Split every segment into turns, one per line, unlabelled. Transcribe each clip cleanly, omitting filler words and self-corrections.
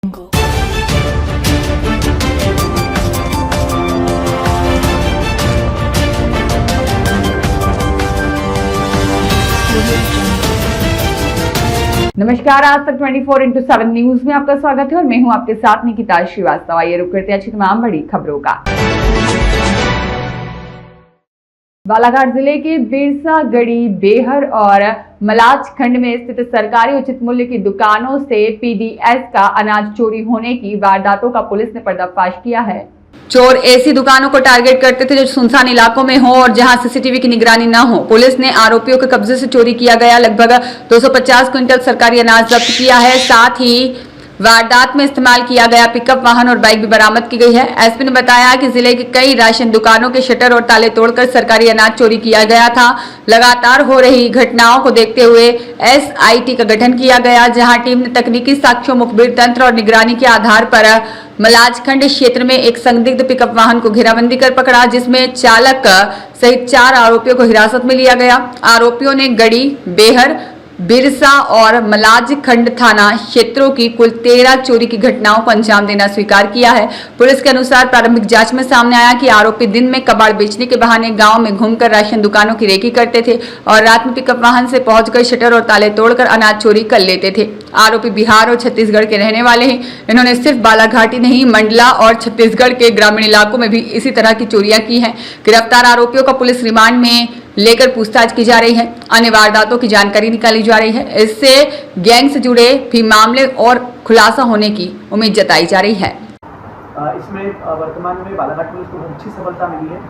नमस्कार, आज तक 24x7 न्यूज में आपका स्वागत है और मैं हूं आपके साथ निकिता श्रीवास्तव। आइए रुक करते हैं अच्छी तमाम बड़ी खबरों का। बालाघाट जिले के बिरसा गढ़ी, बेहर और मलाज खंड में स्थित सरकारी उचित मूल्य की दुकानों से पीडीएस का अनाज चोरी होने की वारदातों का पुलिस ने पर्दाफाश किया है। चोर ऐसी दुकानों को टारगेट करते थे जो सुनसान इलाकों में हो और जहां सीसीटीवी की निगरानी न हो। पुलिस ने आरोपियों के कब्जे से चोरी किया गया लगभग 250 क्विंटल सरकारी अनाज जब्त किया है। साथ ही वारदात में इस्तेमाल किया गया पिकअप वाहन और बाइक भी बरामद की गई है। एसपी ने बताया कि जिले के कई राशन दुकानों के शटर और ताले तोड़कर सरकारी अनाज चोरी किया गया था। लगातार हो रही घटनाओं को देखते हुए एसआईटी का गठन किया गया, जहां टीम ने तकनीकी साक्ष्यों, मुखबिर तंत्र और निगरानी के आधार पर मलाजखंड क्षेत्र में एक संदिग्ध पिकअप वाहन को घेराबंदी कर पकड़ा, जिसमें चालक सहित 4 आरोपियों को हिरासत में लिया गया। आरोपियों ने गढ़ी, बेहर, बिरसा और मलाजखंड थाना क्षेत्रों की कुल 13 चोरी की घटनाओं को अंजाम देना स्वीकार किया है। पुलिस के अनुसार प्रारंभिक जांच में सामने आया कि आरोपी दिन में कबाड़ बेचने के बहाने गांव में घूमकर राशन दुकानों की रेकी करते थे और रात में पिकअप वाहन से पहुंचकर शटर और ताले तोड़कर अनाज चोरी कर लेते थे। आरोपी बिहार और छत्तीसगढ़ के रहने वाले हैं। इन्होंने सिर्फ बालाघाट ही नहीं, मंडला और छत्तीसगढ़ के ग्रामीण इलाकों में भी इसी तरह की चोरियां की हैं। गिरफ्तार आरोपियों का पुलिस रिमांड में लेकर पूछताछ की जा रही है। अन्य वारदातों की जानकारी निकाली जा रही है। इससे गैंग से जुड़े भी मामले और खुलासा होने की उम्मीद जताई जा रही है।
इसमें वर्तमान में बालाघाट पुलिस को बहुत अच्छी सफलता मिली है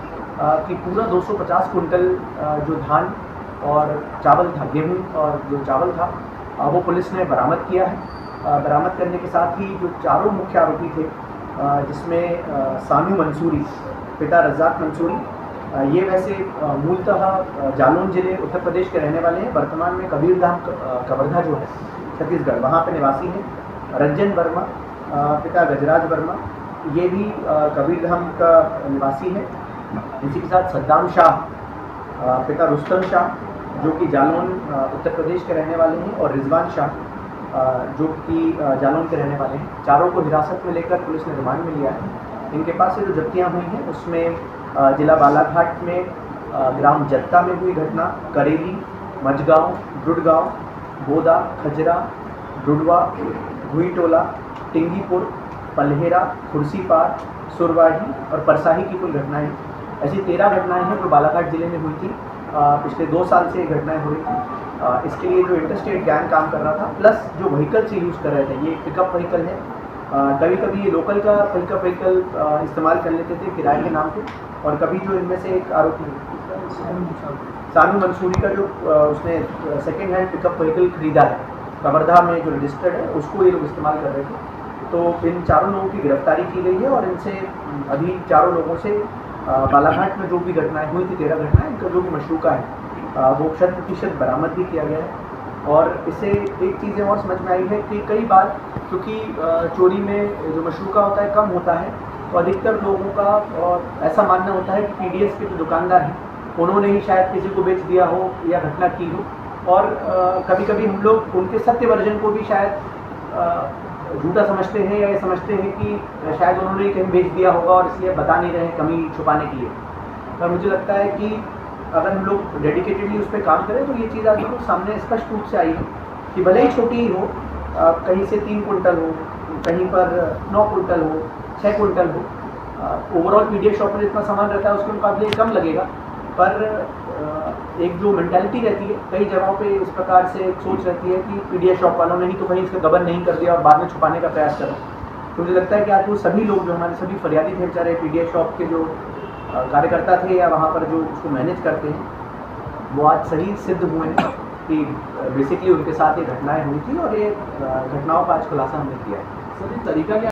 कि पूरा 250 कुंटल जो धान और चावल था, गेहूं और जो चावल था, वो पुलिस ने बरामद किया है। बरामद करने के साथ ही जो 4 मुख्य आरोपी थे, जिसमें सानू मंसूरी, पिता रज़ाक मंसूरी, ये वैसे मूलतः जालौन जिले उत्तर प्रदेश के रहने वाले हैं। वर्तमान में कबीरधाम कवर्धा जो है छत्तीसगढ़, वहाँ पे निवासी हैं। रंजन वर्मा, पिता गजराज वर्मा, ये भी कबीरधाम का निवासी है। इसी के साथ सद्दाम शाह, पिता रुस्तम शाह, जो कि जालौन उत्तर प्रदेश के रहने वाले हैं, और रिजवान शाह, जो कि जालौन के रहने वाले हैं। चारों को हिरासत में लेकर पुलिस ने रिमांड में लिया है। इनके पास से जो जब्तियाँ हुई हैं उसमें जिला बालाघाट में ग्राम जत्ता में हुई घटना, करेली, मझगांव, ड्रुडगांव, बोदा, खजरा, ड्रुडवा, भुईटोला, टिंगीपुर, पलहेरा, खुर्सीपार, सुरवाही और परसाही की कुल घटनाएं। ऐसी 13 घटनाएं हैं जो बालाघाट जिले में हुई थी। पिछले 2 साल से ये घटनाएं हो रही थी। इसके लिए जो इंटरस्टेट गैंग काम कर रहा था, प्लस जो व्हीकल से यूज़ कर रहे थे, ये पिकअप व्हीकल है। कभी कभी ये लोकल का पिकअप व्हीकल इस्तेमाल कर लेते थे किराए के नाम पे, और कभी जो इनमें से एक आरोपी सानू मंसूरी का जो उसने सेकेंड हैंड पिकअप व्हीकल खरीदा है कवर्धा में जो रजिस्टर्ड है, उसको ये लोग इस्तेमाल कर रहे थे। तो इन 4 लोगों की गिरफ्तारी की गई है और इनसे अभी 4 लोगों से बालाघाट में जो भी घटनाएं हुई थी, 13 घटनाएं, इनका जो भी मशरूका है वो 100% बरामद भी किया गया है। और इससे एक चीज़ें और समझ में आई है कि कई बार क्योंकि चोरी में जो मशरूका होता है कम होता है, तो अधिकतर लोगों का और ऐसा मानना होता है कि पीडीएस के जो दुकानदार हैं उन्होंने ही शायद किसी को बेच दिया हो या घटना की हो। और कभी कभी हम लोग उनके सत्य वर्जन को भी शायद झूठा समझते हैं, या ये समझते हैं कि शायद उन्होंने कहीं बेच दिया होगा और इसलिए बता नहीं रहे हैं कमी छुपाने के लिए। पर मुझे लगता है कि अगर हम लोग डेडिकेटेडली उस पर काम करें तो ये चीज़ आज लोग सामने स्पष्ट रूप से आई है कि भले ही छोटी ही हो, कहीं से 3 कुंटल हो, कहीं पर 9 कुंटल हो, 6 कुंटल हो, ओवरऑल पीडीएस शॉप में जितना सामान रहता है उसके मुकाबले कम लगेगा। पर एक जो मेंटालिटी रहती है कई जगहों पे इस प्रकार से एक सोच रहती है कि पीडीएस शॉप वालों ने ही तो कहीं इसका गबन नहीं कर दिया और बाद में छुपाने का प्रयास करा। तो मुझे लगता है कि आज वो सभी लोग जो हमारे सभी फरियादी थे बेचारे, पीडीएस शॉप के जो कार्यकर्ता थे या वहाँ पर जो उसको मैनेज करते हैं, वो आज सही सिद्ध हुए हैं कि बेसिकली उनके साथ ये घटनाएं हुई थी और ये घटनाओं का आज खुलासा हमने किया है।
सर, ये तरीका क्या